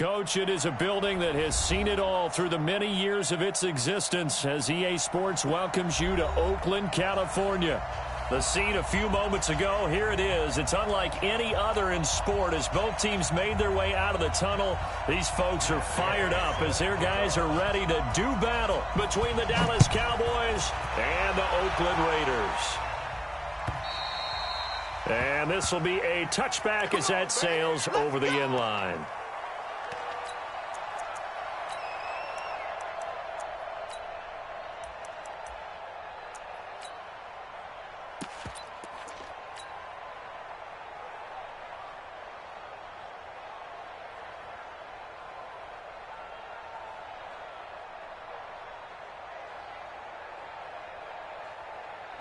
Coach, it is a building that has seen it all through the many years of its existence as EA Sports welcomes you to Oakland, California. The scene a few moments ago, here it is. It's unlike any other in sport as both teams made their way out of the tunnel. These folks are fired up as their guys are ready to do battle between the Dallas Cowboys and the Oakland Raiders. And this will be a touchback as that sails over the end line.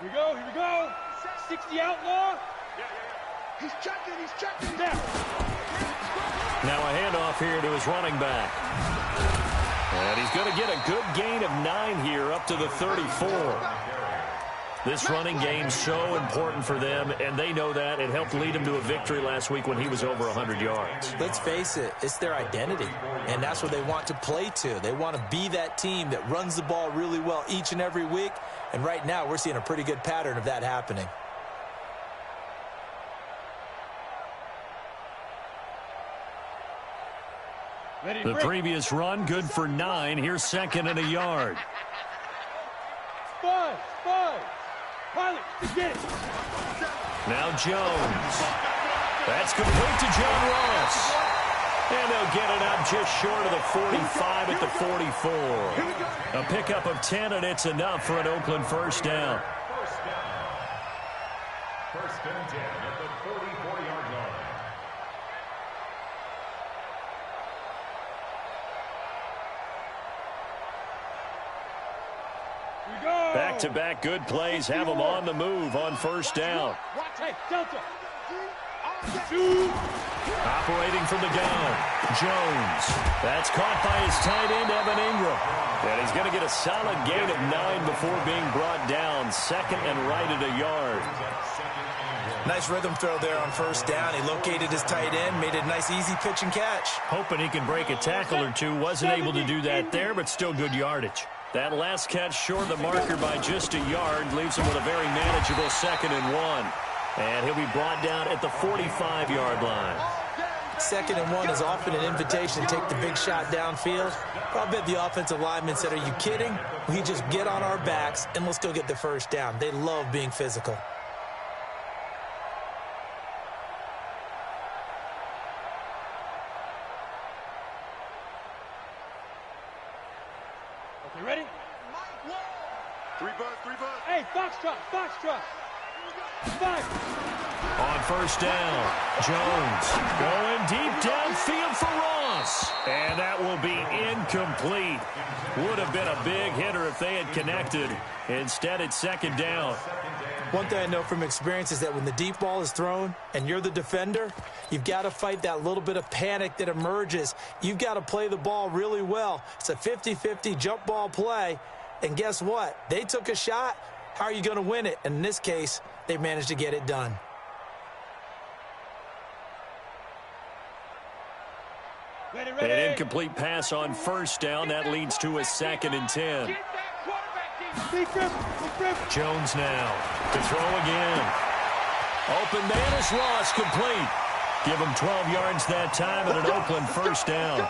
Here we go. 60 outlaw. He's checking down. Now a handoff here to his running back. And he's going to get a good gain of 9 here up to the 34. This running game's so important for them, and they know that. It helped lead him to a victory last week when he was over 100 yards. Let's face it, it's their identity, and that's what they want to play to. They want to be that team that runs the ball really well each and every week, and right now we're seeing a pretty good pattern of that happening. The previous run, good for 9. Here's second and a yard. Five. Pilot, get it. Now Jones. That's complete to John Ross. And they'll get it out just short of the 45 at the 44. A pickup of 10, and it's enough for an Oakland first down. First and 10 at the 44-yard line. Back-to-back good plays have them on the move on first down. Hey, Delta. Operating from the gun, Jones. That's caught by his tight end, Evan Ingram. And he's going to get a solid gain of 9 before being brought down. Second and right at a yard. Nice rhythm throw there on first down. He located his tight end, made it a nice easy pitch and catch. Hoping he can break a tackle or two. Wasn't able to do that there, but still good yardage. That last catch short of the marker by just a yard leaves him with a very manageable 2nd and 1. And he'll be brought down at the 45-yard line. 2nd and 1 is often an invitation to take the big shot downfield. But I bet the offensive lineman said, are you kidding? We just get on our backs and let's go get the first down. They love being physical. Okay, ready? Three buzz. Hey, Foxtrot. 5. On first down, Jones going deep downfield for Ross. And that will be incomplete. Would have been a big hitter if they had connected. Instead, it's 2nd down. One thing I know from experience is that when the deep ball is thrown and you're the defender, you've got to fight that little bit of panic that emerges. You've got to play the ball really well. It's a 50-50 jump ball play. And guess what? They took a shot. How are you going to win it? And in this case, they managed to get it done. Ready. An incomplete pass on first down. That leads to a 2nd and 10. Jones now to throw again. Open man is Ross, complete. Give him 12 yards that time and an Oakland first down.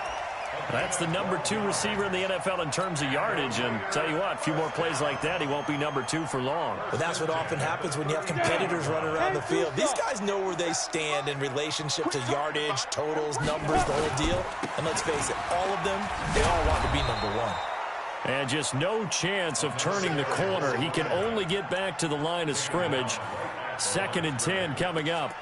That's the number 2 receiver in the NFL in terms of yardage. And tell you what, a few more plays like that, he won't be number 2 for long. But that's what often happens when you have competitors running around the field. These guys know where they stand in relationship to yardage, totals, numbers, the whole deal. And let's face it, all of them, they all want to be number 1. And just no chance of turning the corner. He can only get back to the line of scrimmage. 2nd and 10 coming up.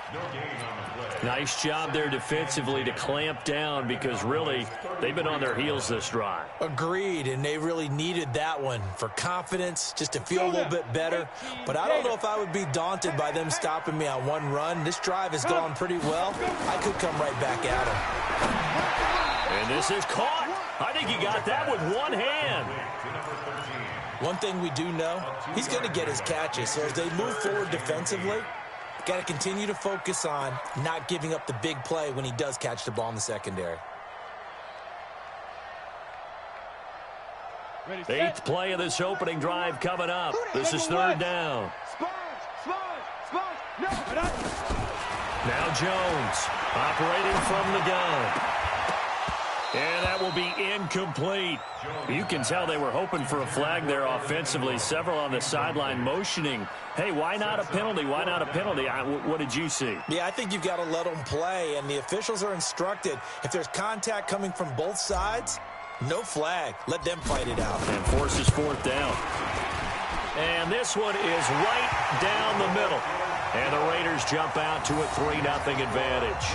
Nice job there defensively to clamp down because really they've been on their heels this drive. Agreed, and they really needed that one for confidence, just to feel a little bit better. But I don't know if I would be daunted by them stopping me on one run. This drive has gone pretty well. I could come right back at them. And this is caught. I think he got that with one hand. One thing we do know, he's going to get his catches. So as they move forward defensively, got to continue to focus on not giving up the big play when he does catch the ball in the secondary. Ready, set. Eighth play of this opening drive coming up. This is third down. No. Now Jones operating from the gun. And that will be incomplete. You can tell they were hoping for a flag there offensively. Several on the sideline motioning, hey, why not a penalty? Why not a penalty? What did you see? Yeah, I think you've got to let them play, and the officials are instructed, if there's contact coming from both sides, no flag. Let them fight it out. And forces fourth down. And this one is right down the middle. And the Raiders jump out to a 3-0 advantage.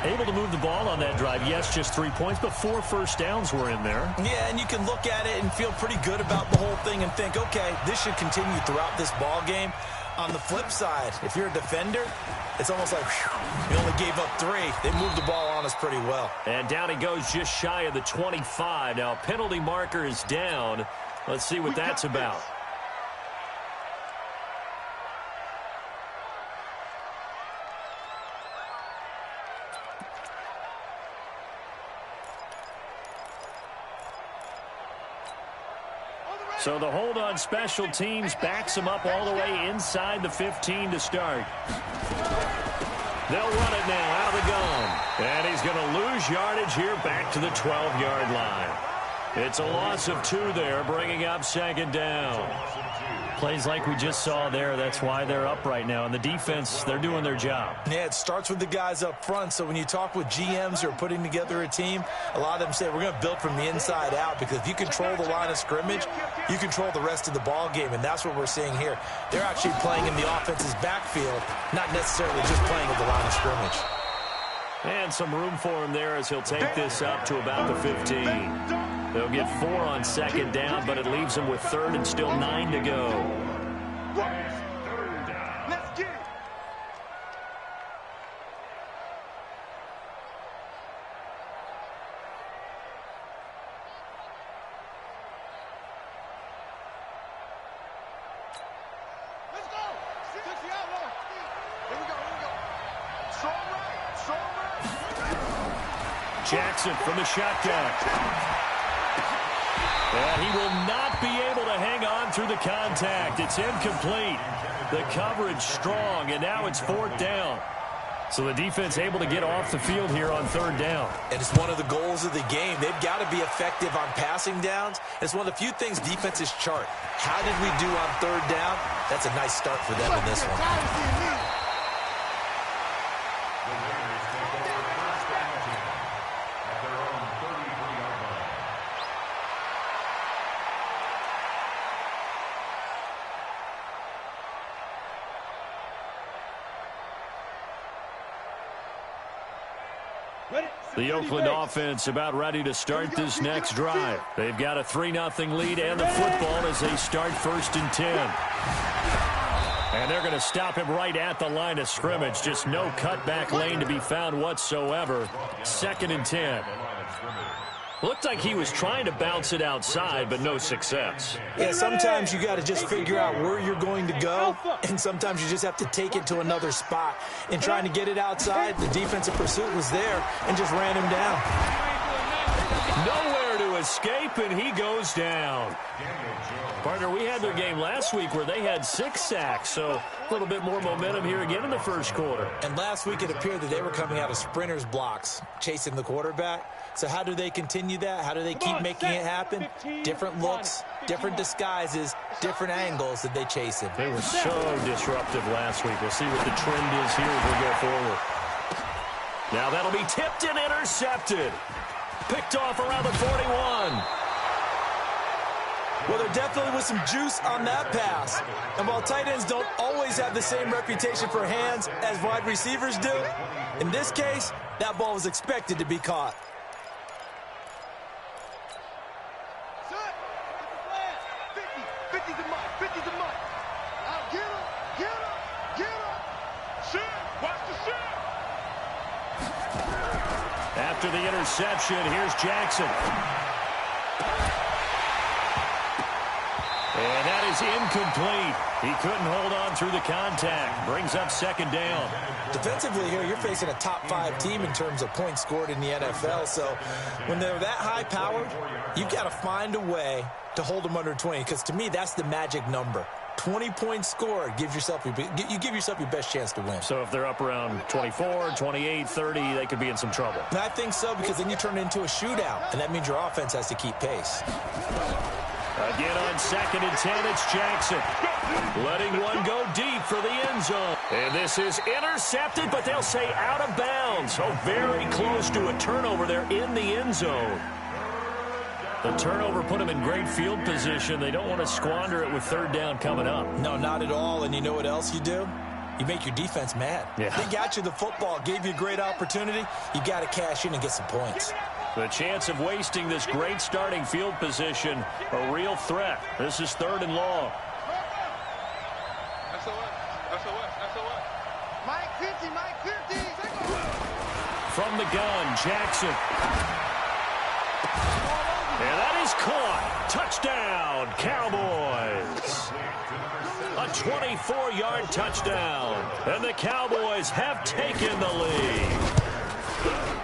Able to move the ball on that drive. Yes, just 3 points, but 4 first downs were in there. Yeah, and you can look at it and feel pretty good about the whole thing and think, okay, this should continue throughout this ball game. On the flip side, if you're a defender, it's almost like, whew, you only gave up 3. They moved the ball on us pretty well. And down he goes just shy of the 25. Now, a penalty marker is down. Let's see what that's about. So the hold on special teams backs him up all the way inside the 15 to start. They'll run it now out of the gun. And he's going to lose yardage here back to the 12-yard line. It's a loss of 2 there, bringing up second down. Plays like we just saw there, that's why they're up right now. And the defense, they're doing their job. Yeah, it starts with the guys up front. So when you talk with GMs who are putting together a team, a lot of them say we're going to build from the inside out, because if you control the line of scrimmage, you control the rest of the ball game, and that's what we're seeing here. They're actually playing in the offense's backfield, not necessarily just playing at the line of scrimmage. And some room for him there as he'll take this up to about the 15. They'll get 4 on second down, but it leaves them with third and still 9 to go. Let's get it. Let's go. 60 outlaw. Here we go. So right. Jackson from the shotgun. And he will not be able to hang on through the contact. It's incomplete. The coverage strong, and now it's fourth down. So the defense able to get off the field here on third down. And it's one of the goals of the game. They've got to be effective on passing downs. It's one of the few things defenses chart. How did we do on third down? That's a nice start for them in this one. The Oakland offense about ready to start this next drive. They've got a 3-0 lead and the football as they start 1st and 10. And they're going to stop him right at the line of scrimmage. Just no cutback lane to be found whatsoever. 2nd and 10. Looked like he was trying to bounce it outside, but no success. Yeah, sometimes you got to just figure out where you're going to go, and sometimes you just have to take it to another spot. In trying to get it outside, the defensive pursuit was there and just ran him down. Nowhere to escape, and he goes down. Partner, we had their game last week where they had 6 sacks, so a little bit more momentum here again in the first quarter. And last week it appeared that they were coming out of sprinters blocks, chasing the quarterback. So how do they continue that? How do they keep making it happen? Different looks, different disguises, different angles that they chase him. They were so disruptive last week. We'll see what the trend is here as we go forward. Now that'll be tipped and intercepted. Picked off around the 41. Well, there definitely was some juice on that pass. And while tight ends don't always have the same reputation for hands as wide receivers do, in this case, that ball was expected to be caught. After the interception, here's Jackson. And that is incomplete. He couldn't hold on through the contact. Brings up second down. Defensively here, you're facing a top-5 team in terms of points scored in the NFL. So when they're that high-powered, you've got to find a way to hold them under 20. Because to me, that's the magic number. 20 points scored, you give yourself your best chance to win. So if they're up around 24, 28, 30, they could be in some trouble. And I think so, because then you turn it into a shootout, and that means your offense has to keep pace. Again on 2nd and 10, it's Jackson. Letting one go deep for the end zone. And this is intercepted, but they'll say out of bounds. Oh, very close to a turnover there in the end zone. The turnover put them in great field position. They don't want to squander it with 3rd down coming up. No, not at all. And you know what else you do? You make your defense mad. Yeah. They got you the football, gave you a great opportunity. You got to cash in and get some points. The chance of wasting this great starting field position, a real threat. This is 3rd and long. SOS. Mike 50. From the gun, Jackson. And that is caught. Touchdown, Cowboys. A 24-yard touchdown. And the Cowboys have taken the lead.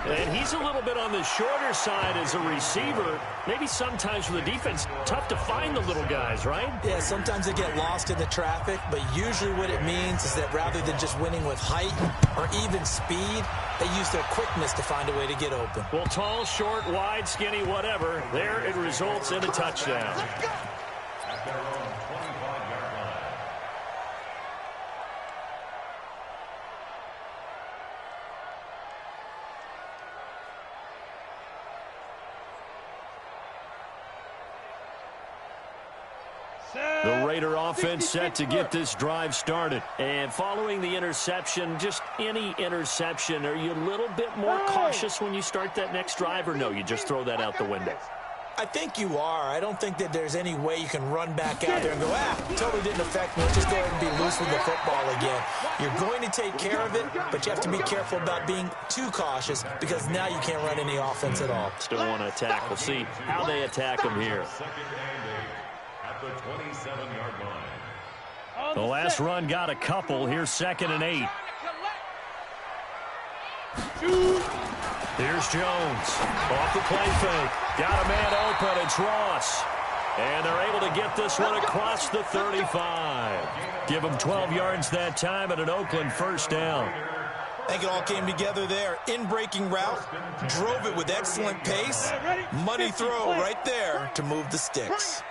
And he's a little bit on the shorter side as a receiver. Maybe sometimes for the defense, tough to find the little guys, right? Yeah, sometimes they get lost in the traffic, but usually what it means is that rather than just winning with height or even speed, they use their quickness to find a way to get open. Well, tall, short, wide, skinny, whatever, there it results in a touchdown. The Raider offense set to get this drive started. And following the interception, just any interception, are you a little bit more cautious when you start that next drive, or no, you just throw that out the window? I think you are. I don't think that there's any way you can run back out there and go, totally didn't affect me. Let's just go ahead and be loose with the football again. You're going to take care of it, but you have to be careful about being too cautious because now you can't run any offense at all. Still want to attack. We'll see how they attack them here. The 27-yard line. The last run got a couple. Here's 2nd and 8. Here's Jones. Off the play fake. Got a man open. It's Ross. And they're able to get this one across the 35. Give them 12 yards that time and an Oakland 1st down. I think it all came together there. In-breaking route. Drove it with excellent pace. Money throw right there to move the sticks.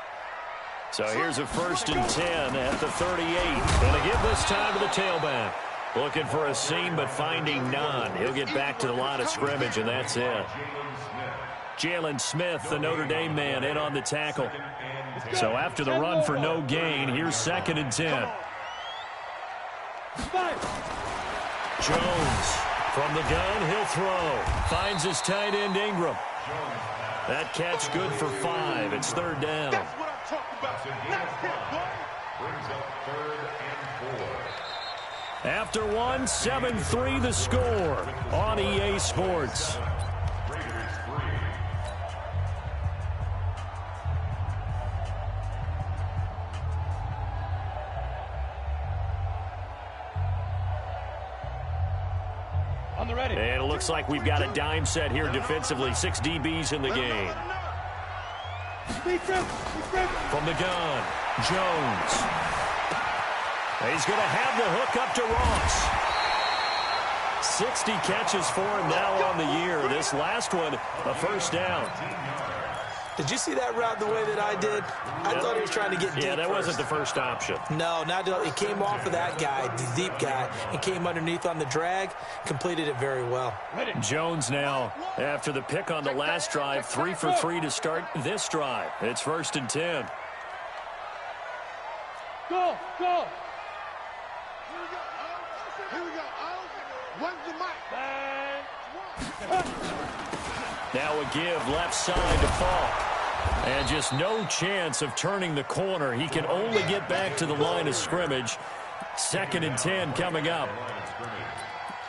So here's a 1st and 10 at the 38. And again this time to the tailback. Looking for a seam, but finding none. He'll get back to the line of scrimmage, and that's it. Jalen Smith, the Notre Dame man, in on the tackle. So after the run for no gain, here's 2nd and 10. Jones from the gun, he'll throw. Finds his tight end, Ingram. That catch good for 5. It's 3rd down. After one, 7-3 the score on EA Sports. On the ready. And it looks like we've got a dime set here defensively. 6 DBs in the game. From the gun, Jones. He's going to have the hook up to Ross. 60 catches for him now on the year. This last one, a 1st down. Did you see that route the way that I did? I thought he was trying to get deep. Yeah, that first. wasn't the first option. No, it came off of that guy, the deep guy, and came underneath on the drag, completed it very well. Jones now, after the pick on the last drive, 3 for 3 to start this drive. It's 1st and 10. Go. Here we go. When's the mic? Now a give left side to Falk. And just no chance of turning the corner. He can only get back to the line of scrimmage. 2nd and 10 coming up.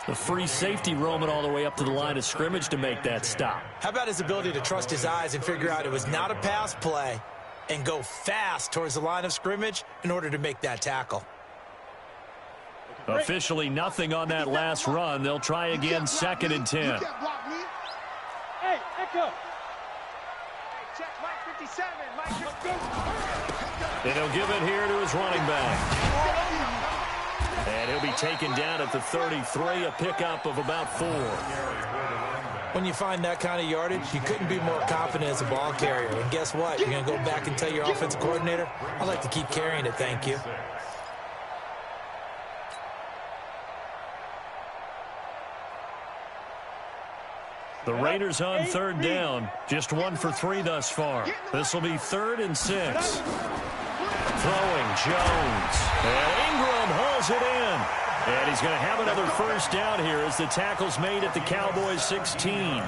The free safety roaming all the way up to the line of scrimmage to make that stop. How about his ability to trust his eyes and figure out it was not a pass play, and go fast towards the line of scrimmage in order to make that tackle. Officially nothing on that last run. They'll try again, 2nd and 10. Hey, Echo. Hey, check Mike 57. Mike 57. And he'll give it here to his running back. And he'll be taken down at the 33, a pickup of about 4. When you find that kind of yardage, you couldn't be more confident as a ball carrier. And guess what? You're going to go back and tell your offensive coordinator, I'd like to keep carrying it, thank you. The Raiders on 3rd down. Just 1 for 3 thus far. This will be 3rd and 6. Throwing Jones. And Ingram hauls it in. And he's going to have another first down here as the tackle's made at the Cowboys 16.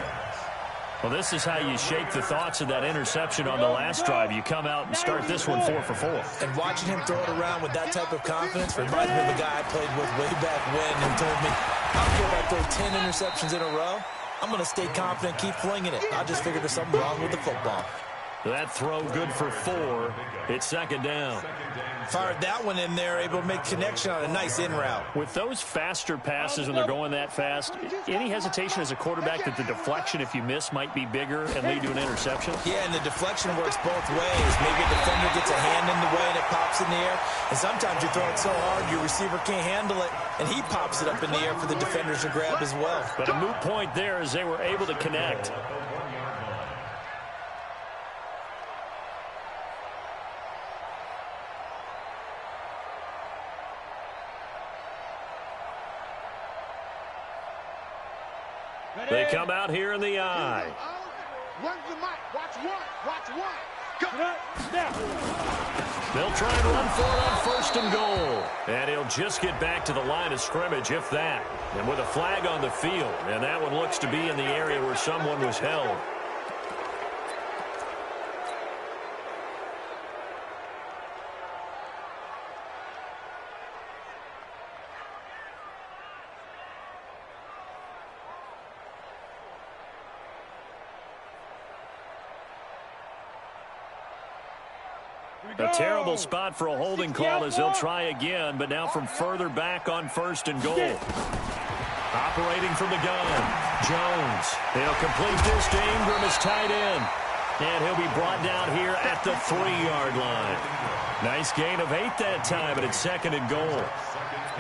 Well, this is how you shake the thoughts of that interception on the last drive. You come out and start this one 4 for 4. And watching him throw it around with that type of confidence reminds me of a guy I played with way back when who told me, I don't care if I throw 10 interceptions in a row. I'm going to stay confident, keep flinging it. I just figured there's something wrong with the football. That throw good for 4. It's 2nd down. Fired that one in there, able to make connection on a nice in route. With those faster passes when they're going that fast, any hesitation as a quarterback that the deflection, if you miss, might be bigger and lead to an interception? Yeah, and the deflection works both ways. Maybe a defender gets a hand in the way and it pops in the air. And sometimes you throw it so hard your receiver can't handle it, and he pops it up in the air for the defenders to grab as well. But a moot point there as they were able to connect. They come out here in the eye. Run the mic. Watch one. Watch one. Go. They'll try and run for it on 1st and goal. And he'll just get back to the line of scrimmage, if that. And with a flag on the field. And that one looks to be in the area where someone was held. A terrible spot for a holding call as they'll try again, but now from further back on 1st and goal. Operating from the gun, Jones. He'll complete this to Ingram as tight end. And he'll be brought down here at the 3-yard line. Nice gain of 8 that time, but it's 2nd and goal.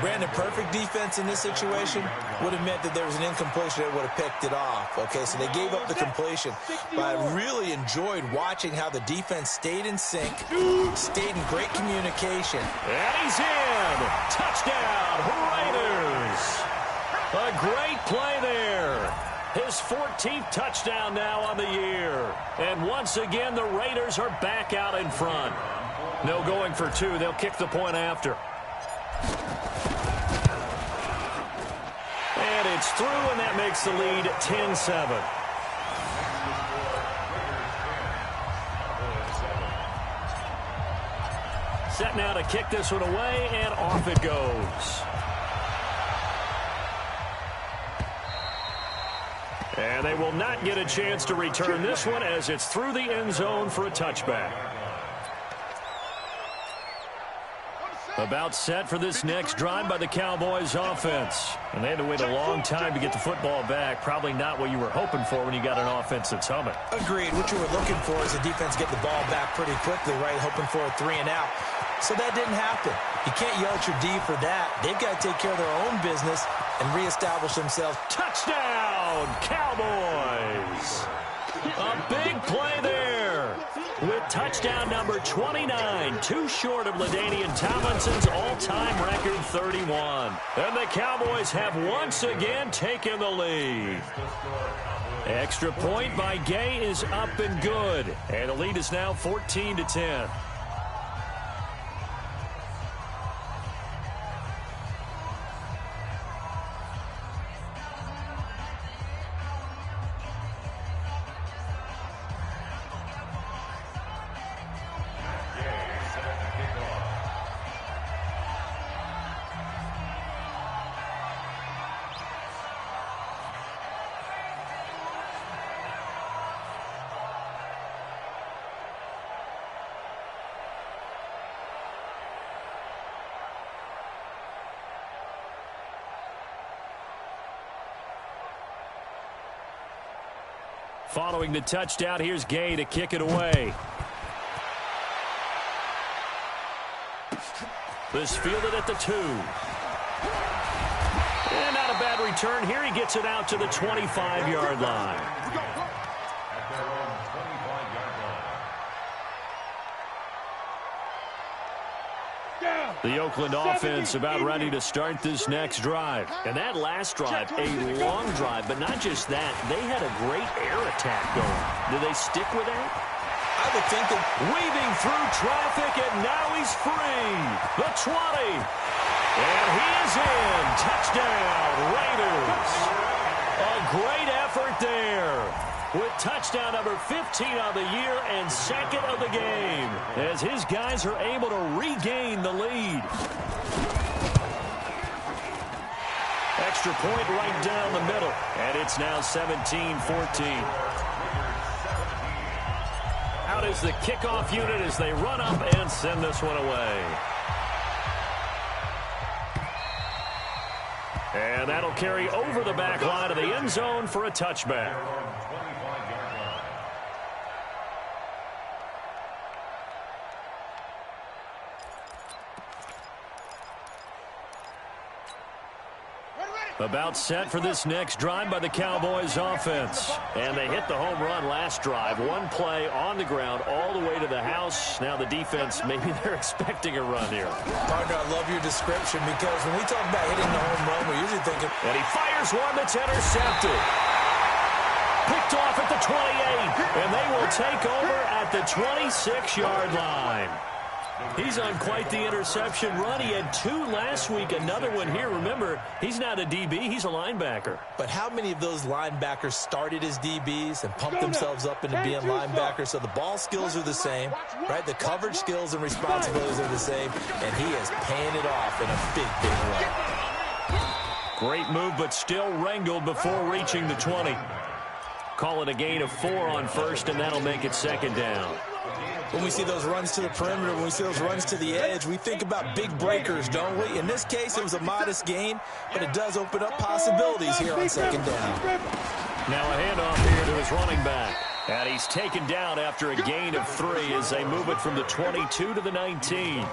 Brandon, perfect defense in this situation would have meant that there was an incompletion that would have picked it off. Okay, so they gave up the completion. But I really enjoyed watching how the defense stayed in sync, stayed in great communication. And he's in. Touchdown, Raiders. A great play there. His 14th touchdown now on the year. And once again, the Raiders are back out in front. No going for 2. They'll kick the point after. And it's through, and that makes the lead 10-7. Set now to kick this one away, and off it goes. And they will not get a chance to return this one as it's through the end zone for a touchback. About set for this next drive by the Cowboys offense. And they had to wait a long time to get the football back. Probably not what you were hoping for when you got an offense that's humming. Agreed. What you were looking for is the defense get the ball back pretty quickly, right? Hoping for a 3 and out. So that didn't happen. You can't yell at your D for that. They've got to take care of their own business and reestablish themselves. Touchdown, Cowboys! A big play there. With touchdown number 29, too short of LaDainian Tomlinson's all-time record 31. And the Cowboys have once again taken the lead. Extra point by Gay is up and good. And the lead is now 14-10. Following the touchdown, here's Gay to kick it away. This fielded at the 2. And not a bad return here. He gets it out to the 25-yard line. At their own 25-yard line. The Oakland offense about ready to start this next drive. And that last drive, a long drive, but not just that. They had a great air attack going. Do they stick with that? I would think that Weaving through traffic, and now he's free. The 20. And he is in. Touchdown, Raiders. A great effort there. With touchdown number 15 on the year and second of the game, as his guys are able to regain the lead. Extra point right down the middle, and it's now 17-14. Out is the kickoff unit as they run up and send this one away. And that'll carry over the back line of the end zone for a touchback. About set for this next drive by the Cowboys offense. And they hit the home run last drive. One play on the ground all the way to the house. Now the defense, maybe they're expecting a run here. Partner, I love your description because when we talk about hitting the home run, we're usually thinking... And he fires one that's intercepted. Picked off at the 28. And they will take over at the 26-yard line. He's on quite the interception run. He had 2 last week, another one here. Remember, he's not a DB, he's a linebacker. But how many of those linebackers started as DBs and pumped themselves up into being linebackers? So the ball skills are the same, right? The coverage skills and responsibilities are the same, and he is paying it off in a big, big way. Great move, but still wrangled before reaching the 20. Call it a gain of 4 on first, and that'll make it second down. When we see those runs to the perimeter, when we see those runs to the edge, we think about big breakers, don't we? In this case, it was a modest gain, but it does open up possibilities here on second down. Now a handoff here to his running back. And he's taken down after a gain of 3 as they move it from the 22 to the 19.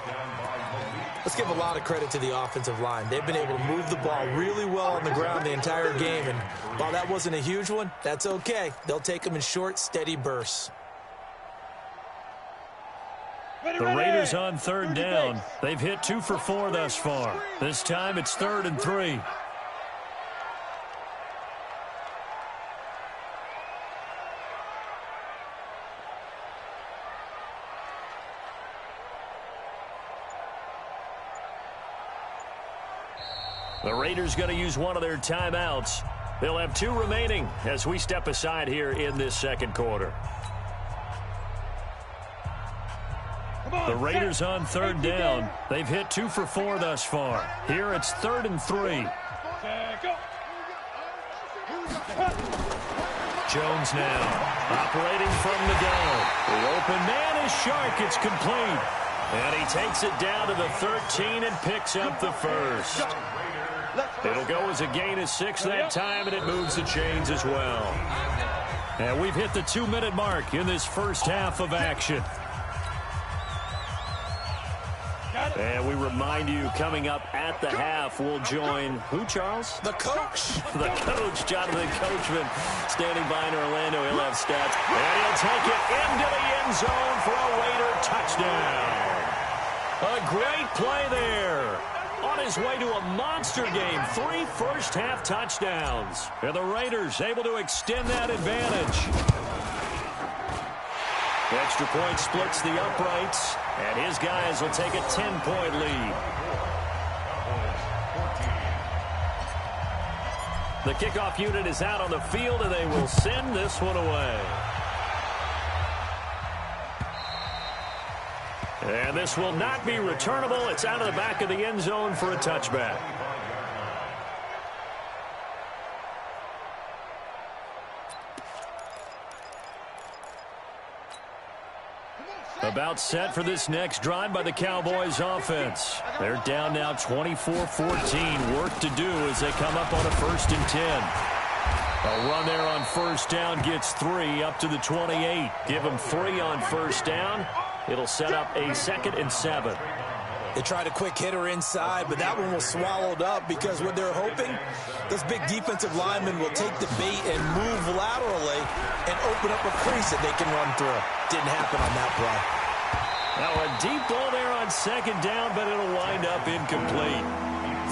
Let's give a lot of credit to the offensive line. They've been able to move the ball really well on the ground the entire game. And while that wasn't a huge one, that's okay. They'll take them in short, steady bursts. The Raiders on third down. They've hit 2 for 4 thus far. This time it's 3rd and 3. The Raiders going to use one of their timeouts. They'll have 2 remaining as we step aside here in this second quarter. The Raiders on third down. They've hit 2 for 4 thus far. Here it's 3rd and 3. Jones now operating from the gun. The open man is Shark. It's complete. And he takes it down to the 13 and picks up the first. It'll go as a gain of 6 that time, and it moves the chains as well. And we've hit the 2-minute mark in this first half of action. And we remind you, coming up at the half, we'll join who, Charles? The coach. The coach, Jonathan Coachman, standing by in Orlando. He'll have stats. And he'll take it into the end zone for a Raider touchdown. A great play there. On his way to a monster game, 3 first-half touchdowns. And the Raiders able to extend that advantage. The extra point splits the uprights, and his guys will take a 10-point lead. The kickoff unit is out on the field, and they will send this one away. And this will not be returnable. It's out of the back of the end zone for a touchback. About set for this next drive by the Cowboys offense. They're down now 24-14. Work to do as they come up on a 1st and 10. A run there on first down gets 3 up to the 28. Give them 3 on first down. It'll set up a 2nd and 7. They tried a quick hitter inside, but that one was swallowed up because what they're hoping, those big defensive linemen will take the bait and move laterally and open up a crease that they can run through. Didn't happen on that play. Now a deep ball there on 2nd down, but it'll wind up incomplete.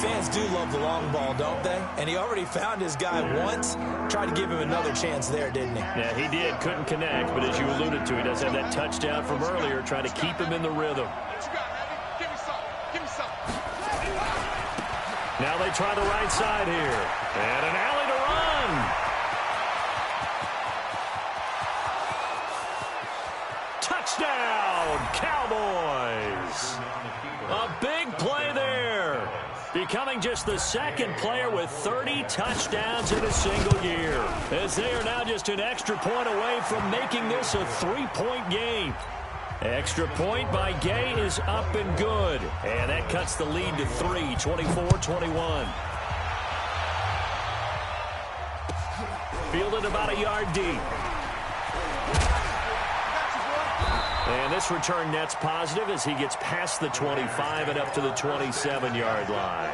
Fans do love the long ball, don't they? And he already found his guy once. Tried to give him another chance there, didn't he? Yeah, he did. Couldn't connect, but as you alluded to, he does have that touchdown from earlier, trying to keep him in the rhythm. Now they try the right side here. And an alley to run. Touchdown, Cowboys. A big play there. Becoming just the 2nd player with 30 touchdowns in a single year. As they are now just an extra point away from making this a 3-point game. Extra point by Gay is up and good. And that cuts the lead to 3, 24-21. Fielded about a yard deep. And this return net's positive as he gets past the 25 and up to the 27-yard line.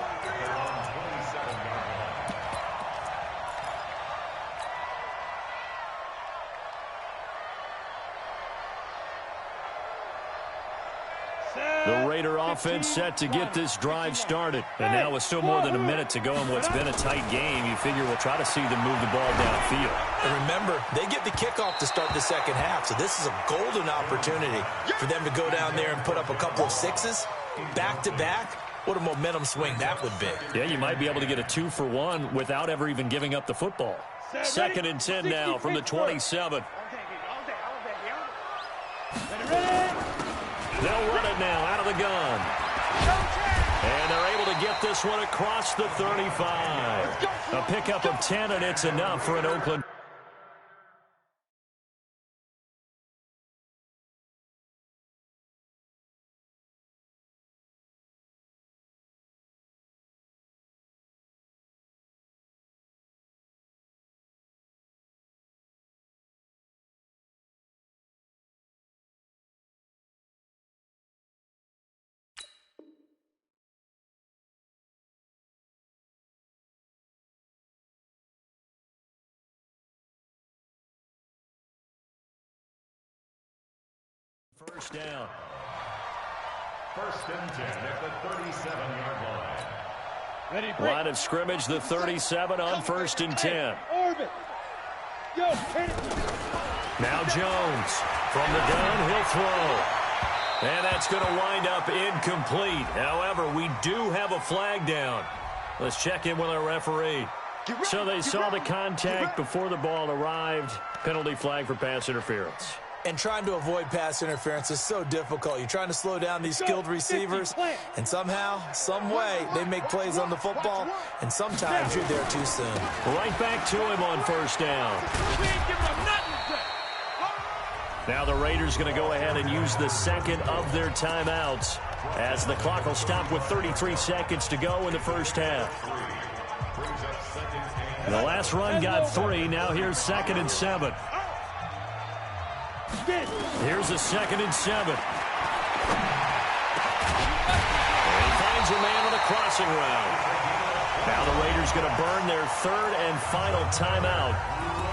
The Raider offense set to get this drive started. And now with still more than a minute to go in what's been a tight game, you figure we'll try to see them move the ball downfield. And remember, they get the kickoff to start the 2nd half, so this is a golden opportunity for them to go down there and put up a couple of 6s back-to-back. What a momentum swing that would be. Yeah, you might be able to get a 2-for-1 without ever even giving up the football. 2nd and 10 now from the 27. They'll run it now out of the gun. And they're able to get this one across the 35. A pickup of 10, and it's enough for an Oakland. First down. 1st and 10 at the 37-yard line. Line of scrimmage, the 37 on 1st and 10. Now Jones from the gun, he'll throw. And that's going to wind up incomplete. However, we do have a flag down. Let's check in with our referee. So they saw the contact before the ball arrived. Penalty flag for pass interference. And trying to avoid pass interference is so difficult. You're trying to slow down these skilled receivers, and somehow, some way, they make plays on the football, and sometimes you're there too soon. Right back to him on first down. Now the Raiders going to go ahead and use the 2nd of their timeouts as the clock will stop with 33 seconds to go in the first half. The last run got 3. Now here's 2nd and 7. Here's a 2nd and 7. And he finds a man on a crossing route. Now the Raiders going to burn their 3rd and final timeout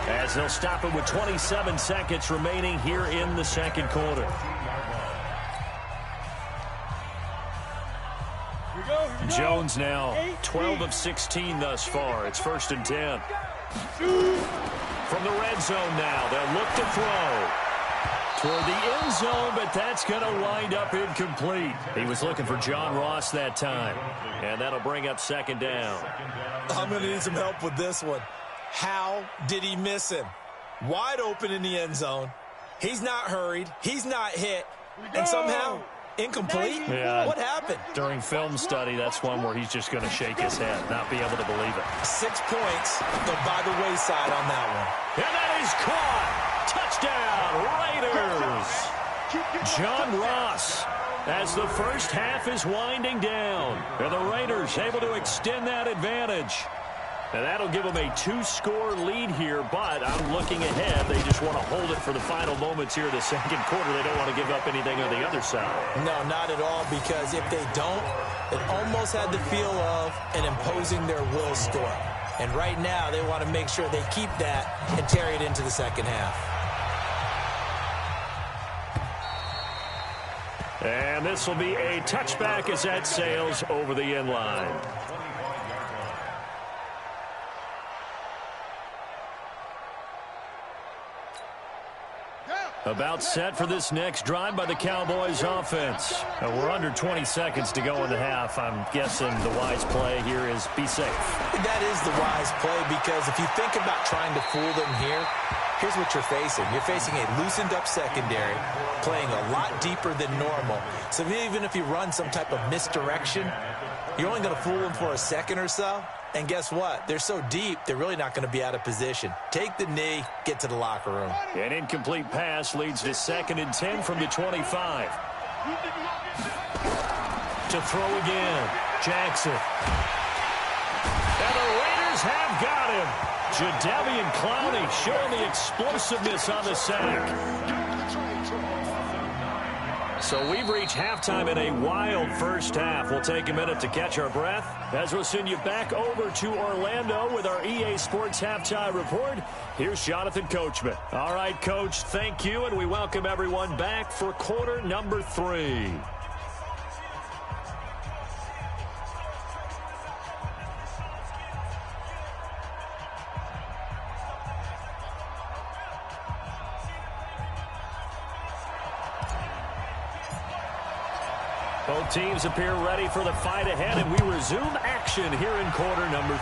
as they'll stop it with 27 seconds remaining here in the 2nd quarter. Jones now 12 of 16 thus far. It's 1st and 10. From the red zone now, they'll look to throw toward the end zone, but that's going to wind up incomplete. He was looking for John Ross that time, and that'll bring up 2nd down. I'm going to need some help with this one. How did he miss him? Wide open in the end zone. He's not hurried. He's not hit. And somehow, incomplete? Yeah. What happened? During film study, that's one where he's just going to shake his head, not be able to believe it. 6 points, but by the wayside on that one. And that is caught. Touchdown, Raiders. John Ross, as the first half is winding down. And the Raiders able to extend that advantage. And that'll give them a 2-score lead here, but I'm looking ahead. They just want to hold it for the final moments here of the second quarter. They don't want to give up anything on the other side. No, not at all, because if they don't, it almost had the feel of an imposing their will score. And right now, they want to make sure they keep that and carry it into the second half. And this will be a touchback as that sails over the end line. About set for this next drive by the Cowboys offense. We're under 20 seconds to go in the half. I'm guessing the wise play here is be safe. That is the wise play, because if you think about trying to fool them here, here's what you're facing. You're facing a loosened up secondary, playing a lot deeper than normal. So even if you run some type of misdirection, you're only going to fool them for a second or so. And guess what? They're so deep, they're really not going to be out of position. Take the knee, get to the locker room. An incomplete pass leads to 2nd and 10 from the 25. To throw again, Jackson. And the Raiders have got him. Jadeveon Clowney showing the explosiveness on the sack. So we've reached halftime in a wild first half. We'll take a minute to catch our breath as we'll send you back over to Orlando with our EA Sports Halftime Report. Here's Jonathan Coachman. All right, Coach, thank you, and we welcome everyone back for quarter number 3. Both teams appear ready for the fight ahead, and we resume action here in quarter number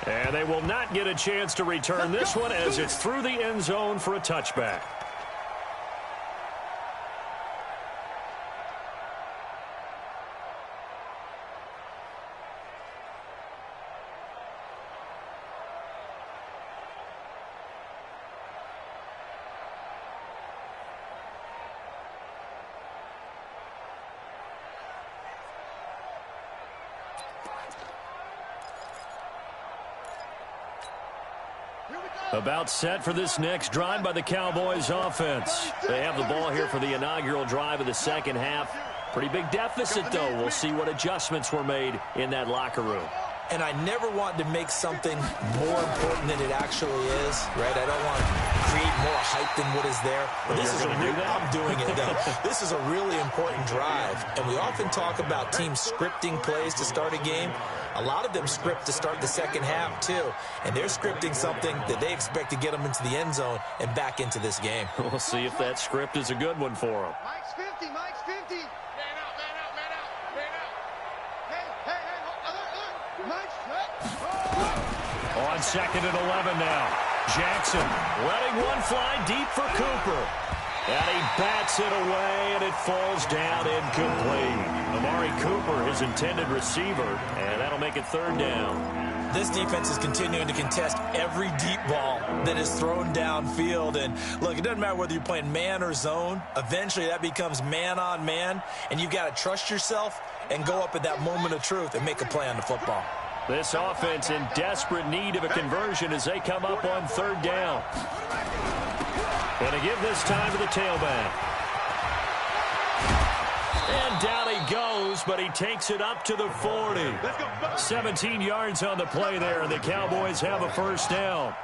3. And they will not get a chance to return this one as it's through the end zone for a touchback. About set for this next drive by the Cowboys offense. They have the ball here for the inaugural drive of the second half. Pretty big deficit, though. We'll see what adjustments were made in that locker room. And I never want to make something more important than it actually is, right? I don't want to create more hype than what is there. But this is I'm doing it, though. This is a really important drive. And we often talk about teams scripting plays to start a game. A lot of them script to start the second half, too. And they're scripting something that they expect to get them into the end zone and back into this game. We'll see if that script is a good one for them. Mike's 50, Mike's 50. Man out, man out, man out, man out. Hey, Mike's on 2nd and 11 now. Jackson letting one fly deep for Cooper. And he bats it away, and it falls down incomplete. Amari Cooper, his intended receiver, and that'll make it 3rd down. This defense is continuing to contest every deep ball that is thrown downfield. And, look, it doesn't matter whether you're playing man or zone. Eventually, that becomes man-on-man, and you've got to trust yourself and go up at that moment of truth and make a play on the football. This offense in desperate need of a conversion as they come up on 3rd down. Going to give this time to the tailback. And down he goes, but he takes it up to the 40. 17 yards on the play there, and the Cowboys have a 1st down.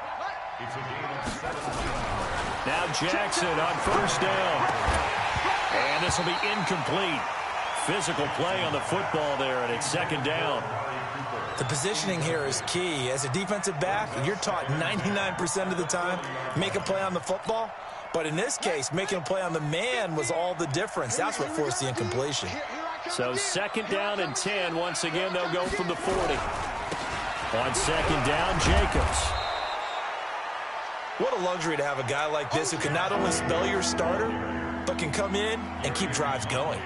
Now Jackson on 1st down. And this will be incomplete. Physical play on the football there, and it's 2nd down. The positioning here is key. As a defensive back, you're taught 99% of the time, make a play on the football. But in this case, making a play on the man was all the difference. That's what forced the incompletion. So 2nd down and 10. Once again, they'll go from the 40. On 2nd down, Jacobs. What a luxury to have a guy like this who can not only spell your starter, but can come in and keep drives going.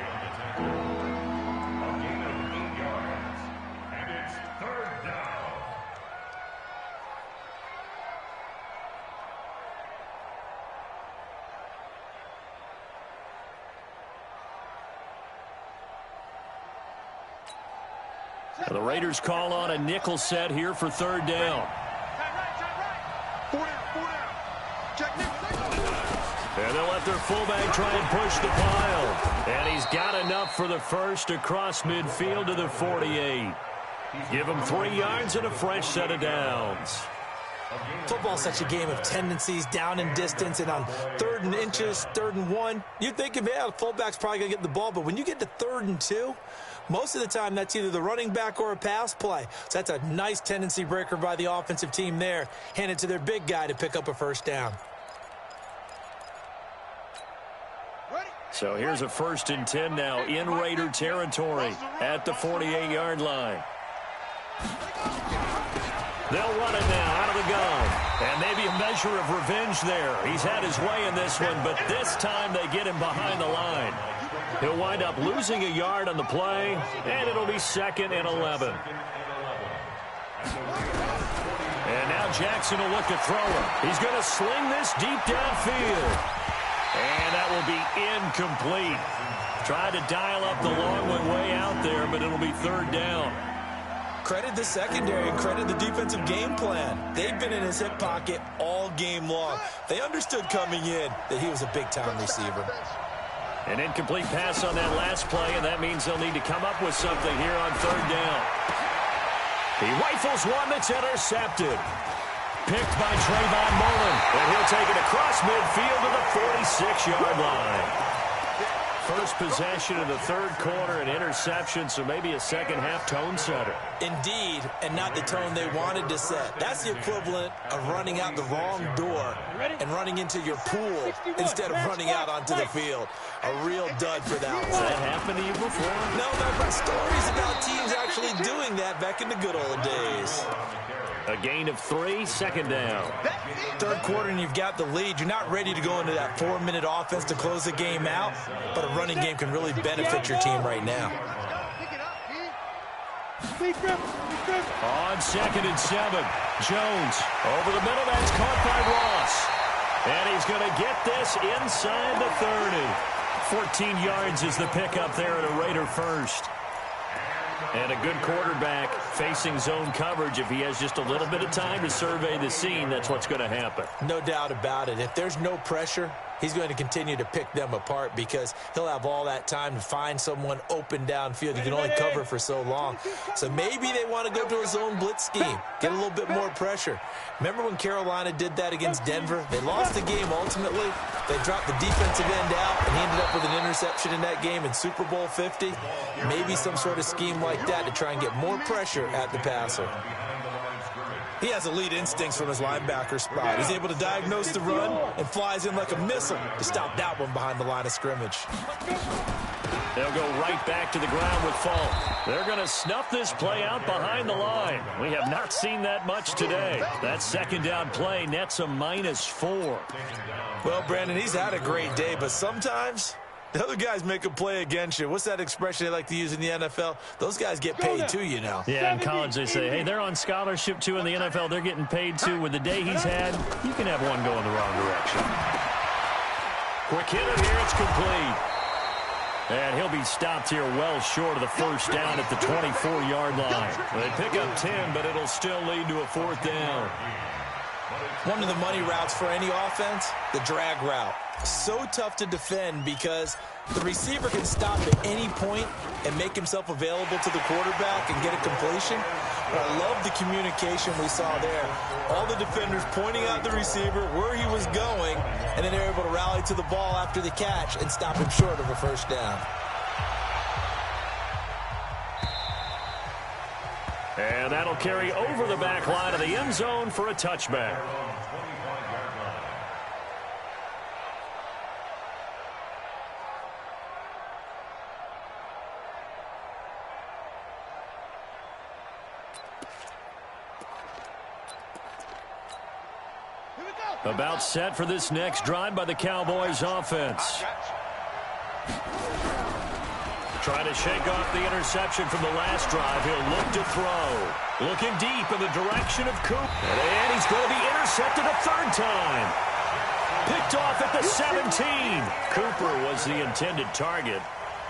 The Raiders call on a nickel set here for third down. And they'll let their fullback try and push the pile. And he's got enough for the first across midfield to the 48. Give him 3 yards and a fresh set of downs. Football's such a game of tendencies, down in distance, and on 3rd and inches, 3rd and 1, you think, yeah, the fullback's probably going to get the ball, but when you get to 3rd and 2, most of the time that's either the running back or a pass play. So that's a nice tendency breaker by the offensive team there, handed to their big guy to pick up a first down. So here's a 1st and 10 now in Raider territory at the 48-yard line. They'll run it now out of the gun. And maybe a measure of revenge there. He's had his way in this one, but this time they get him behind the line. He'll wind up losing a yard on the play, and it'll be 2nd and 11. And now Jackson will look to throw it. He's going to sling this deep downfield. And that will be incomplete. Tried to dial up the long one way out there, but it'll be 3rd down. Credit the secondary and credit the defensive game plan. They've been in his hip pocket all game long. They understood coming in that he was a big-time receiver. An incomplete pass on that last play, and that means they'll need to come up with something here on 3rd down. He rifles one that's intercepted. Picked by Trayvon Mullen, and he'll take it across midfield to the 46-yard line. First possession of the 3rd quarter, an interception, so maybe a second-half tone setter. Indeed, and not the tone they wanted to set. That's the equivalent of running out the wrong door and running into your pool instead of running out onto the field. A real dud for that one. Has that happened to you before? No, but I've heard stories about teams actually doing that back in the good old days. A gain of 3, 2nd down. 3rd quarter and you've got the lead. You're not ready to go into that 4-minute offense to close the game out, but a running game can really benefit your team right now. On 2nd and 7, Jones over the middle. That's caught by Ross. And he's going to get this inside the 30. 14 yards is the pickup there at a Raider first. And a good quarterback facing zone coverage. If he has just a little bit of time to survey the scene, that's what's going to happen. No doubt about it. If there's no pressure, he's going to continue to pick them apart because he'll have all that time to find someone open downfield. You can only cover for so long. So maybe they want to go to a zone blitz scheme, get a little bit more pressure. Remember when Carolina did that against Denver? They lost the game ultimately. They dropped the defensive end out, and he ended up with an interception in that game in Super Bowl 50. Maybe some sort of scheme like that to try and get more pressure at the passer. He has elite instincts from his linebacker spot. He's able to diagnose the run and flies in like a missile to stop that one behind the line of scrimmage. They'll go right back to the ground with Falk. They're going to snuff this play out behind the line. We have not seen that much today. That 2nd down play nets a -4. Well, Brandon, he's had a great day, but sometimes the other guys make a play against you. What's that expression they like to use in the NFL? Those guys get paid too, you know. Yeah, in college they say, hey, they're on scholarship too. In the NFL, they're getting paid too. With the day he's had, you can have one go in the wrong direction. Quick hitter here, it's complete. And he'll be stopped here well short of the first down at the 24-yard line. They pick up 10, but it'll still lead to a 4th down. One of the money routes for any offense, the drag route. So tough to defend because the receiver can stop at any point and make himself available to the quarterback and get a completion. But I love the communication we saw there. All the defenders pointing out the receiver, where he was going, and then they're able to rally to the ball after the catch and stop him short of a first down. And that'll carry over the back line of the end zone for a touchback. About set for this next drive by the Cowboys offense. Trying to shake off the interception from the last drive. He'll look to throw. Looking deep in the direction of Coop. And he's going to be intercepted a 3rd time. Picked off at the 17. Cooper was the intended target.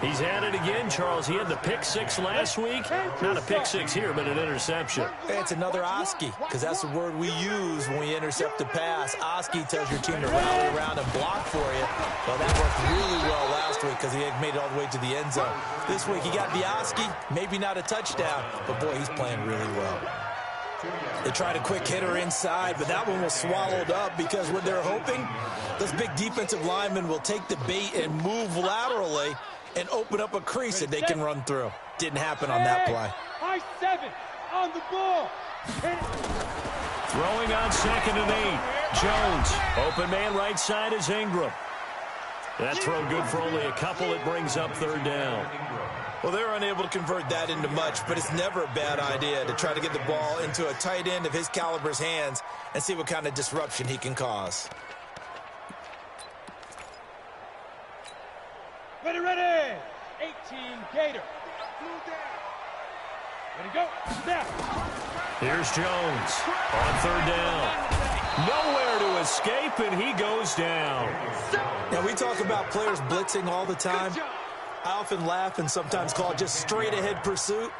He's at it again, Charles. He had the pick six last week. Not a pick six here, but an interception. It's another Oski, because that's the word we use when we intercept a pass. Oski tells your team to rally around and block for you. Well, that worked really well last week because he had made it all the way to the end zone. This week he got the Oski, maybe not a touchdown, but boy, he's playing really well. They tried a quick hitter inside, but that one was swallowed up because what they're hoping, those big defensive linemen will take the bait and move laterally and open up a crease that they can run through. Didn't happen on that play. High 7 on the ball. Throwing on 2nd and 8. Jones. Open man right side is Ingram. That throw good for only a couple. It brings up 3rd down. Well, they're unable to convert that into much, but it's never a bad idea to try to get the ball into a tight end of his caliber's hands and see what kind of disruption he can cause. Ready, ready. 18 Gator. Ready, go. Snap. Here's Jones on 3rd down. Nowhere to escape, and he goes down. Now, we talk about players blitzing all the time. I often laugh and sometimes call it just straight-ahead pursuit.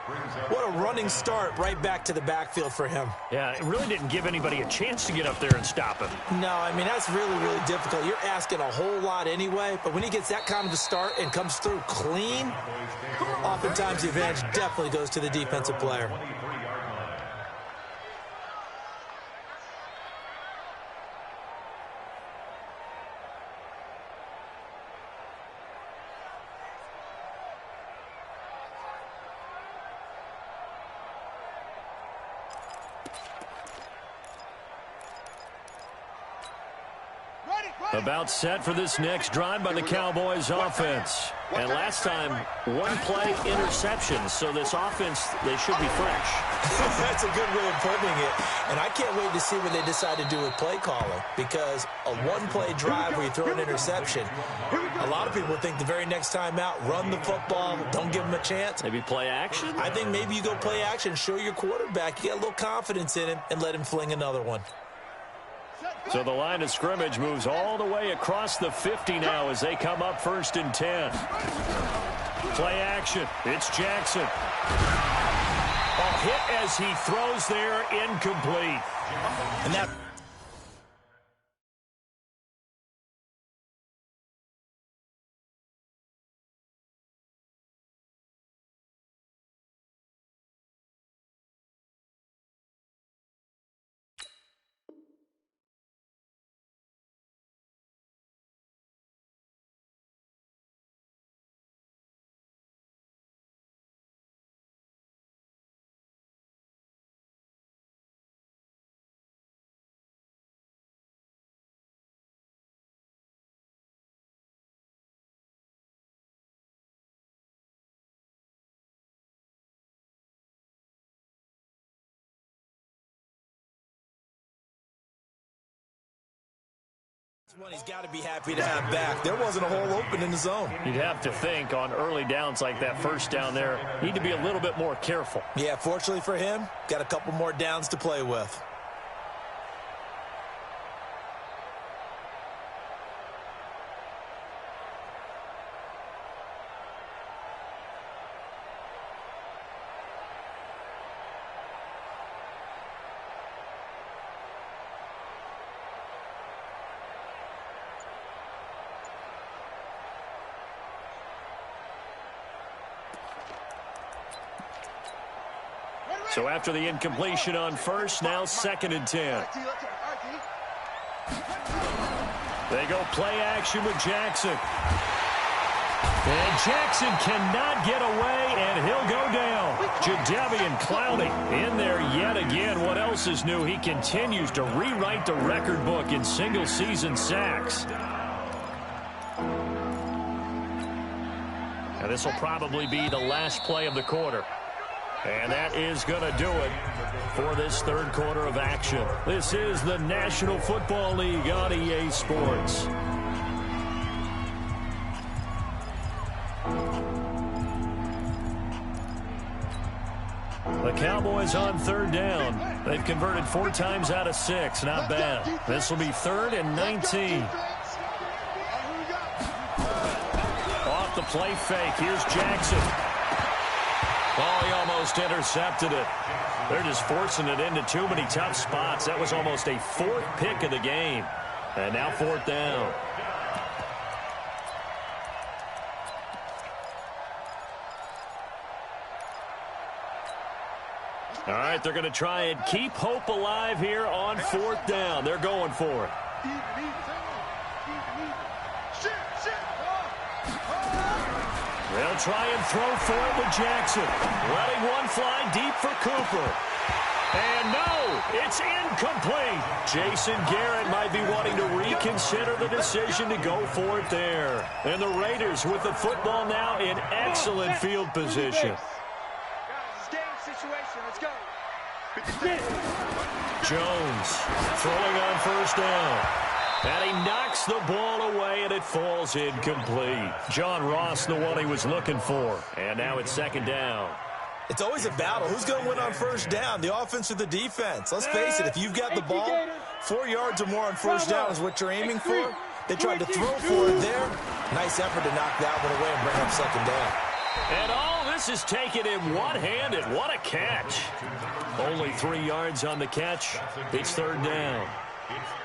What a running start right back to the backfield for him. Yeah, it really didn't give anybody a chance to get up there and stop him. No, I mean, that's really, really difficult. You're asking a whole lot anyway, but when he gets that kind of a start and comes through clean, oftentimes the advantage definitely goes to the defensive player. About set for this next drive by the Cowboys offense. And last time, 1-play interception. So this offense, they should be fresh. That's a good way of putting it. And I can't wait to see what they decide to do with play calling. Because a 1-play drive where you throw an interception, a lot of people think the very next time out, run the football, don't give them a chance. Maybe play action? I think maybe you go play action, show your quarterback, you get a little confidence in him, and let him fling another one. So the line of scrimmage moves all the way across the 50 now as they come up 1st and 10. Play action. It's Jackson. A hit as he throws there, incomplete. And that... one he's got to be happy to have back. There wasn't a hole open in the zone. You'd have to think on early downs like that 1st down there, need to be a little bit more careful. Yeah, fortunately for him, got a couple more downs to play with. So after the incompletion on 1st, now 2nd and 10. They go play action with Jackson. And Jackson cannot get away, and he'll go down. Jadeveon Clowney in there yet again. What else is new? He continues to rewrite the record book in single-season sacks. Now this will probably be the last play of the quarter. And that is going to do it for this 3rd quarter of action. This is the National Football League on EA Sports. The Cowboys on 3rd down. They've converted 4 times out of 6. Not bad. This will be 3rd and 19. Off the play fake. Here's Jackson. Oh, he almost intercepted it. They're just forcing it into too many tough spots. That was almost a fourth pick of the game. And now fourth down. All right, they're going to try and keep hope alive here on fourth down. They're going for it. They'll try and throw for it with Jackson. Letting one fly deep for Cooper. And no, it's incomplete. Jason Garrett might be wanting to reconsider the decision to go for it there. And the Raiders with the football now in excellent field position. Jones throwing on first down. And he knocks the ball away, and it falls incomplete. John Ross, the one he was looking for. And now it's second down. It's always a battle. Who's going to win on first down, the offense or the defense? Let's face it, if you've got the ball, 4 yards or more on first down is what you're aiming for. They tried to throw for it there. Nice effort to knock that one away and bring up second down. And all this is taken in one-handed. What a catch. Only 3 yards on the catch. It's third down.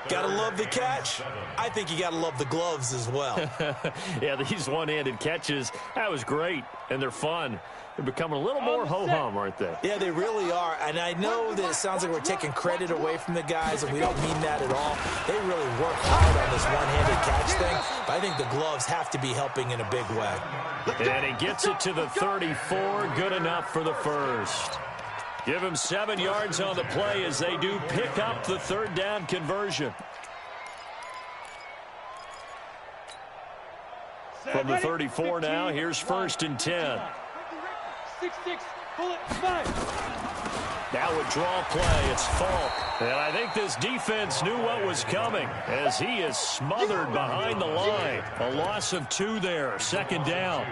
Gotta love the catch. I think you gotta love the gloves as well. Yeah, these one-handed catches, that was great, and they're fun. They're becoming a little more ho-hum, aren't they? Yeah, they really are. And I know that it sounds like we're taking credit away from the guys, and we don't mean that at all. They really work hard on this one-handed catch thing, but I think the gloves have to be helping in a big way. And he gets it to the 34, good enough for the first. Give him 7 yards on the play as they do pick up the third down conversion. From the 34 now, here's first and 10. 6-6, pull it, 5. Now a draw play, it's Falk. And I think this defense knew what was coming as he is smothered behind the line. A loss of 2 there, second down.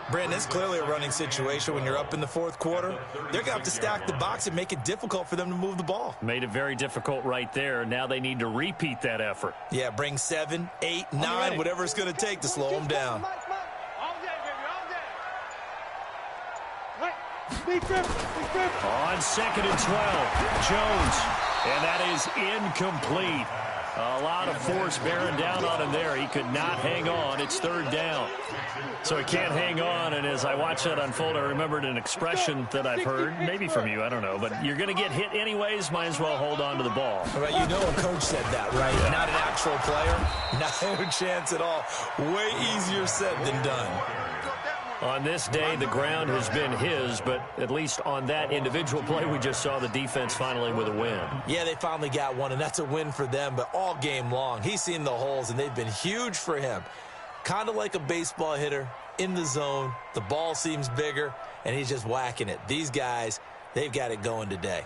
Brandon, it's clearly a running situation when you're up in the fourth quarter. They're going to have to stack the box and make it difficult for them to move the ball. Made it very difficult right there. Now they need to repeat that effort. Yeah, bring 7, 8, 9, whatever it's going to take to slow them down. On second and 12, Jones. And that is incomplete. A lot of force bearing down on him there. He could not hang on. It's third down. So he can't hang on, and as I watch that unfold, I remembered an expression that I've heard, maybe from you, I don't know, but you're going to get hit anyways, might as well hold on to the ball. Right, you know a coach said that, right? Yeah. Not an actual player. No chance at all. Way easier said than done. On this day, the ground has been his, but at least on that individual play, we just saw the defense finally with a win. Yeah, they finally got one, and that's a win for them, but all game long, he's seen the holes, and they've been huge for him. Kind of like a baseball hitter in the zone. The ball seems bigger, and he's just whacking it. These guys, they've got it going today.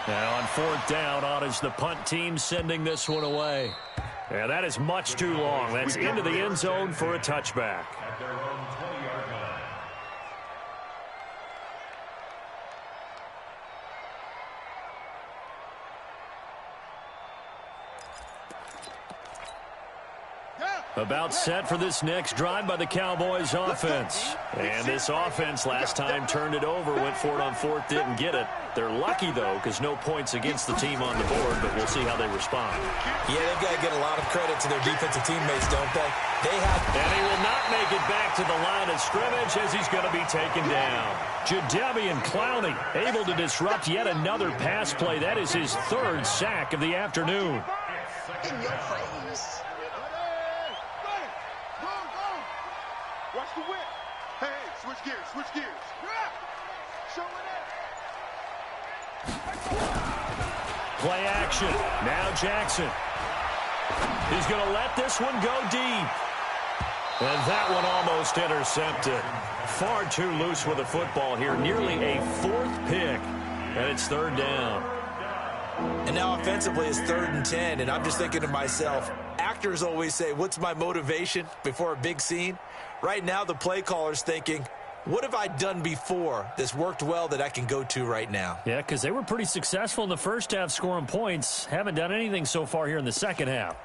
Now on fourth down, on is the punt team sending this one away. And that is much too long. That's into the end zone for a touchback. At their own 20-yard line. About set for this next drive by the Cowboys offense. And this offense last time turned it over, went for it on fourth, didn't get it. They're lucky, though, because no points against the team on the board, but we'll see how they respond. Yeah, they've got to get a lot of credit to their defensive teammates, don't they? And he will not make it back to the line of scrimmage as he's going to be taken down. Jadeveon Clowney able to disrupt yet another pass play. That is his third sack of the afternoon. In your face. Watch the whip. Hey, switch gears, switch gears. Show it in. Play action. Now Jackson. He's going to let this one go deep. And that one almost intercepted. Far too loose with the football here. Nearly a fourth pick. And it's third down. And now offensively it's 3rd and 10. And I'm just thinking to myself, actors always say, what's my motivation before a big scene? Right now the play caller's thinking, What have I done before that's worked well that I can go to right now? Yeah, because they were pretty successful in the first half scoring points. Haven't done anything so far here in the second half.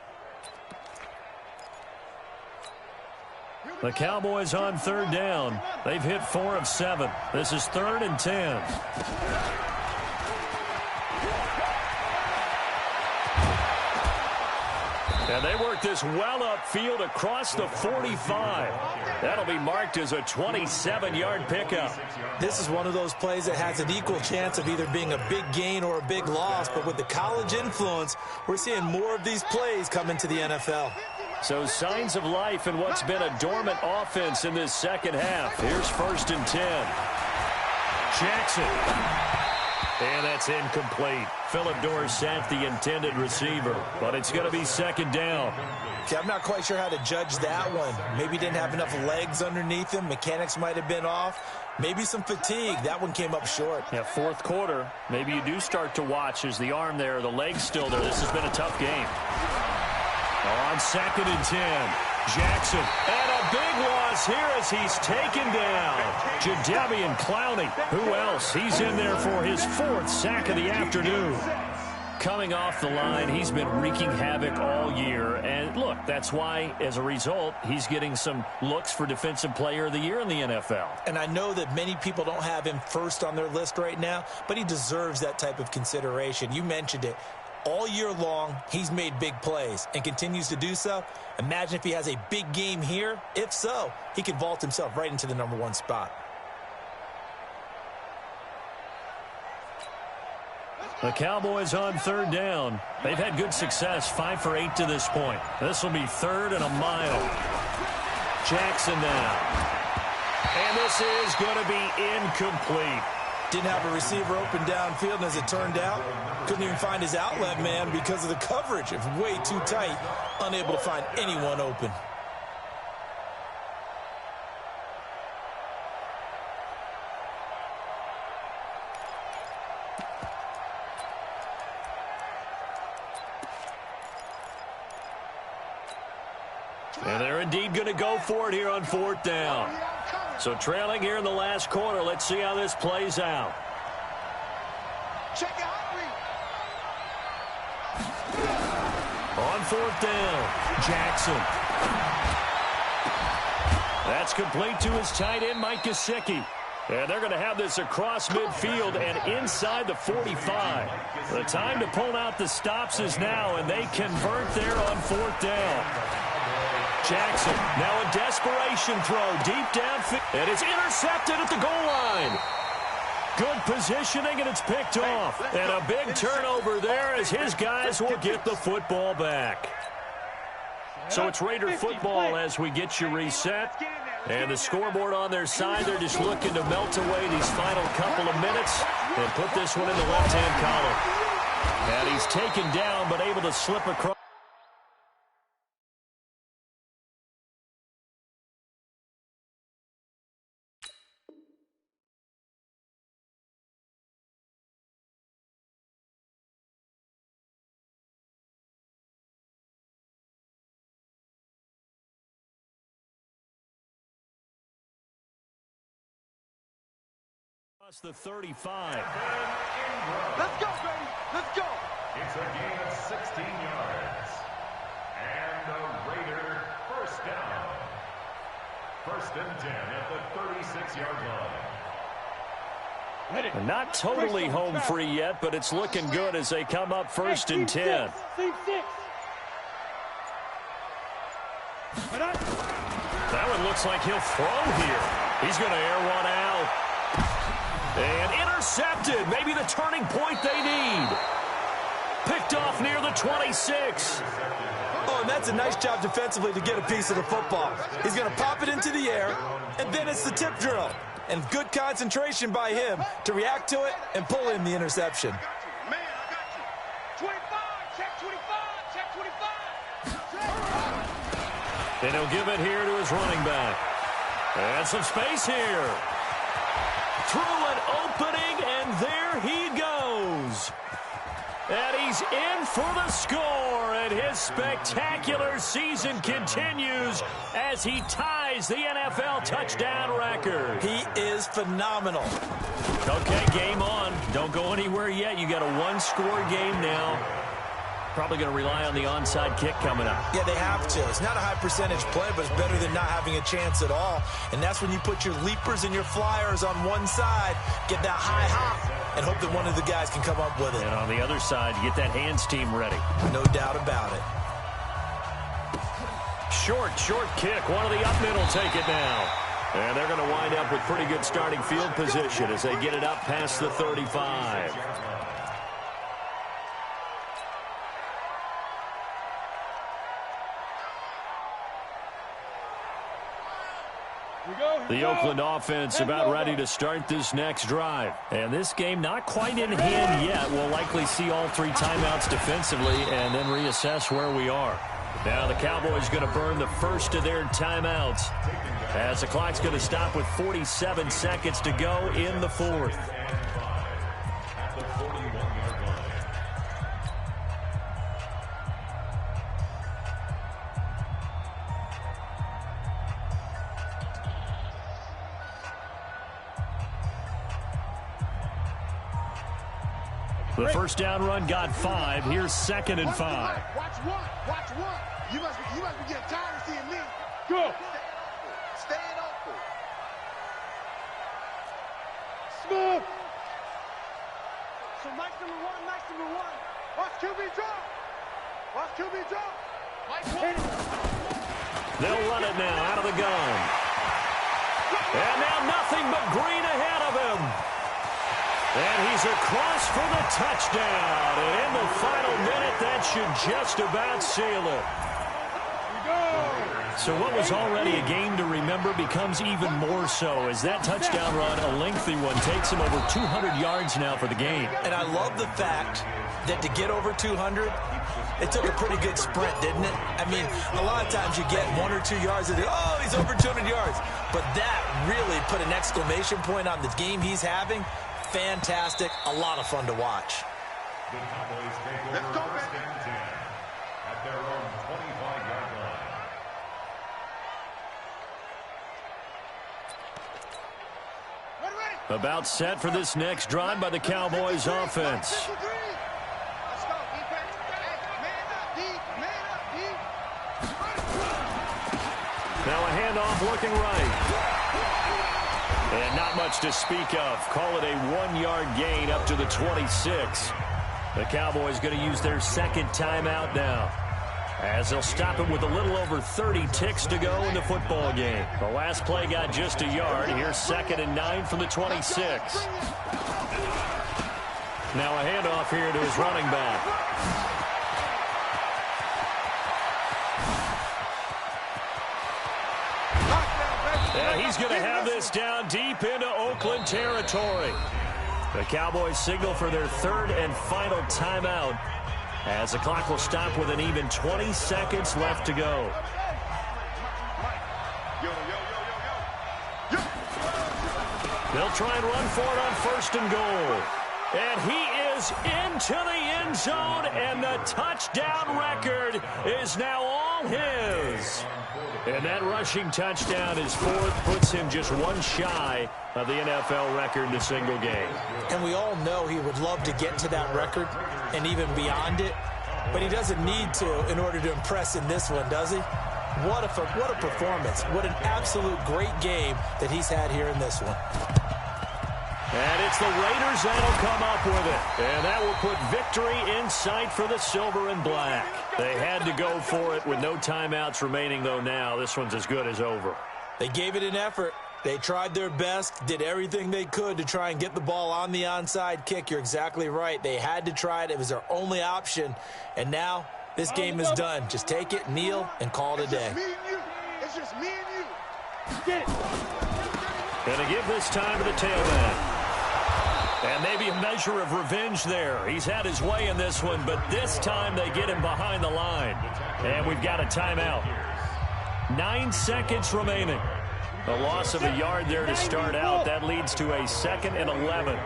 The Cowboys on third down. They've hit 4 of 7. This is 3rd and 10. And they work this well upfield across the 45. That'll be marked as a 27-yard pickup. This is one of those plays that has an equal chance of either being a big gain or a big loss. But with the college influence, we're seeing more of these plays come into the NFL. So signs of life in what's been a dormant offense in this second half. Here's 1st and 10. Jackson. And that's incomplete. Phillip Dorsett, the intended receiver. But it's going to be 2nd down. Okay, I'm not quite sure how to judge that one. Maybe he didn't have enough legs underneath him. Mechanics might have been off. Maybe some fatigue. That one came up short. Yeah, 4th quarter. Maybe you do start to watch as the arm there, the leg's still there. This has been a tough game. On 2nd and 10. Jackson. And a big loss here as he's taken down. Jadeveon Clowney. Who else? He's in there for his 4th sack of the afternoon. Coming off the line, he's been wreaking havoc all year. And look, that's why, as a result, he's getting some looks for Defensive Player of the Year in the NFL. And I know that many people don't have him first on their list right now, but he deserves that type of consideration. You mentioned it. All year long, he's made big plays and continues to do so. Imagine if he has a big game here. If so, he could vault himself right into the #1 spot. The Cowboys on 3rd down. They've had good success, 5 for 8 to this point. This will be 3rd and a mile. Jackson now. And this is going to be incomplete. Didn't have a receiver open downfield, and as it turned out, couldn't even find his outlet man because of the coverage. It was way too tight, unable to find anyone open. And they're indeed going to go for it here on 4th down. So trailing here in the last quarter. Let's see how this plays out. Check it out. On 4th down, Jackson. That's complete to his tight end, Mike Gesicki. And they're going to have this across midfield and inside the 45. The time to pull out the stops is now, and they convert there on 4th down. Jackson, now a desperation throw deep downfield, and it's intercepted at the goal line. Good positioning, and it's picked off. And a big turnover there as his guys will get the football back. So it's Raider football as we get you reset. And the scoreboard on their side, they're just looking to melt away these final couple of minutes and put this one in the left-hand column. And he's taken down but able to slip across. The 35. Let's go, Grady. Let's go. It's a gain of 16 yards. And the Raider 1st down. 1st and 10 at the 36-yard line. And not totally home free yet, but it's looking good as they come up 1st and 10. That one looks like he'll throw here. He's going to air one out. And intercepted. Maybe the turning point they need. Picked off near the 26. Oh, and that's a nice job defensively to get a piece of the football. He's going to pop it into the air, and then it's the tip drill. And good concentration by him to react to it and pull in the interception. Man, I got you. 25, check 25, check 25. And he'll give it here to his running back. And some space here. Through an opening, and there he goes. And he's in for the score, and his spectacular season continues as he ties the NFL touchdown record. He phenomenal. Okay, game on. Don't go anywhere yet. You got a one-score game now. Probably going to rely on the onside kick coming up. Yeah, they have to. It's not a high percentage play, but it's better than not having a chance at all. And that's when you put your leapers and your flyers on one side, get that high hop, and hope that one of the guys can come up with it. And on the other side, get that hands team ready. No doubt about it. Short kick. One of the up men will take it now. And they're going to wind up with pretty good starting field position as they get it up past the 35. The Oakland offense about ready to start this next drive. And this game not quite in hand yet. We'll likely see all three timeouts defensively and then reassess where we are. Now the Cowboys going to burn the first of their timeouts as the clock's going to stop with 47 seconds to go in the fourth. The first down run got 5. Here's 2nd and 5. Watch one. You must be getting tired of seeing me. Go. Staying open. Smooth. So Mike's number one. Watch QB drop. They'll run it now out of the gun. And now nothing but green ahead of him. And he's across for the touchdown. And in the final minute, that should just about seal it. So what was already a game to remember becomes even more so as that touchdown run, a lengthy one, takes him over 200 yards now for the game. And I love the fact that to get over 200, it took a pretty good sprint, didn't it? I mean, a lot of times you get 1 or 2 yards and oh, he's over 200 yards. But that really put an exclamation point on the game he's having. Fantastic. A lot of fun to watch. The Cowboys take over first and 10 at their own 25-yard line. About set for this next drive by the Cowboys offense. Now a handoff looking right. And not much to speak of. Call it a 1-yard gain up to the 26. The Cowboys going to use their second timeout now, as they'll stop it with a little over 30 ticks to go in the football game. The last play got just a yard. Here's 2nd and 9 from the 26. Now a handoff here to his running back. And he's going to have this down deep into Oakland territory. The Cowboys signal for their 3rd and final timeout as the clock will stop with an even 20 seconds left to go. They'll try and run for it on 1st and goal. And he is into the end zone, and the touchdown record is now all his. And that rushing touchdown is 4th, puts him just one shy of the NFL record in a single game. And we all know he would love to get to that record and even beyond it, but he doesn't need to in order to impress in this one, does he? What a performance. What an absolute great game that he's had here in this one. And it's the Raiders that'll come up with it. And that will put victory in sight for the silver and black. They had to go for it with no timeouts remaining, though now. This one's as good as over. They gave it an effort. They tried their best, did everything they could to try and get the ball on the onside kick. You're exactly right. They had to try it. It was their only option. And now this game is done. Just take it, kneel, and call it a day. It's just me and you. Get it. Going to give this time to the tailback. And maybe a measure of revenge there. He's had his way in this one, but this time they get him behind the line. And we've got a timeout. 9 seconds remaining. A loss of a yard there to start out. That leads to a 2nd and 11.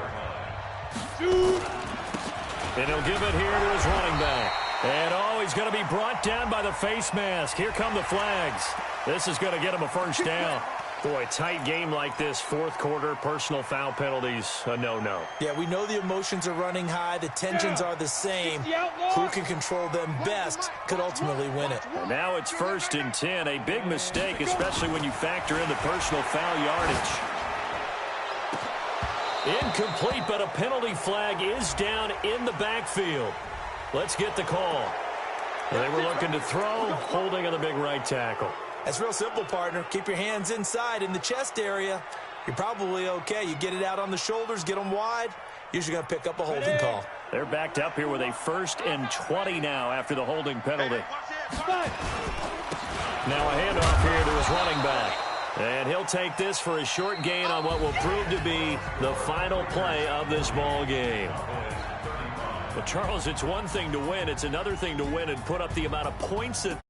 And he'll give it here to his running back. And, oh, he's going to be brought down by the face mask. Here come the flags. This is going to get him a first down. Boy, tight game like this, fourth quarter, personal foul penalties, a no-no. Yeah, we know the emotions are running high. The tensions are the same. Who can control them best could ultimately win it. And now it's 1st and 10. A big mistake, especially when you factor in the personal foul yardage. Incomplete, but a penalty flag is down in the backfield. Let's get the call. They were looking to throw, holding on the big right tackle. That's real simple, partner. Keep your hands inside in the chest area. You're probably okay. You get it out on the shoulders, get them wide. Usually going to pick up a holding call. They're backed up here with a 1st and 20 now after the holding penalty. Now a handoff here to his running back. And he'll take this for a short gain on what will prove to be the final play of this ball game. But, Charles, it's one thing to win. It's another thing to win and put up the amount of points that